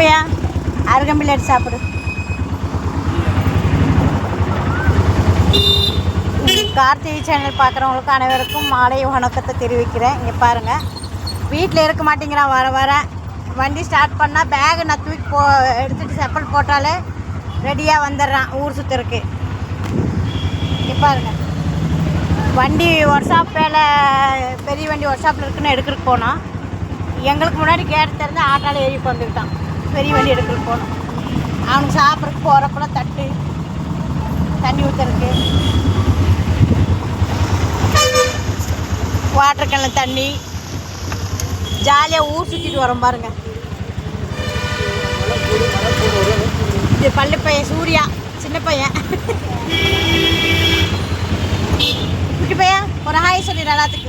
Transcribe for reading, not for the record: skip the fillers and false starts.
பையா அருகம்பில் எடுத்து சாப்பிடு. கார்த்திகை சேனல் பார்க்குறவங்களுக்கு அனைவருக்கும் மாலை வணக்கத்தை தெரிவிக்கிறேன். இங்கே பாருங்கள், வீட்டில் இருக்க மாட்டேங்கிறான். வர வர வண்டி ஸ்டார்ட் பண்ணால் பேகு நான் தூக்கி எடுத்துகிட்டு செப்பல் போட்டாலே ரெடியாக வந்துடுறான் ஊர் சுற்றுறதுக்கு. இங்கே பாருங்கள், வண்டி ஒர்க் ஷாப்பில் பெரிய வண்டி ஒர்க் ஷாப்பில் இருக்குன்னு எடுக்கிறதுக்கு போனோம். எங்களுக்கு முன்னாடி கேட்டு திறந்து ஆட்டால் ஏறி வந்துக்கிட்டான். பெரிய வண்டி எடுக்கிறதுக்கு போனோம். அவனுக்கு சாப்பிட்றதுக்கு போகிறப்பல தட்டு தண்ணி ஊற்றுறதுக்கு, வாட்டர் கேனில் தண்ணி, ஜாலியாக ஊர் சுற்றிட்டு வரோம் பாருங்கள். இது பள்ளி பையன் சூர்யா, சின்ன பையன். குட்டி பையன் ஒரு ஹாய் சொல்லிடு எல்லாத்துக்கும்.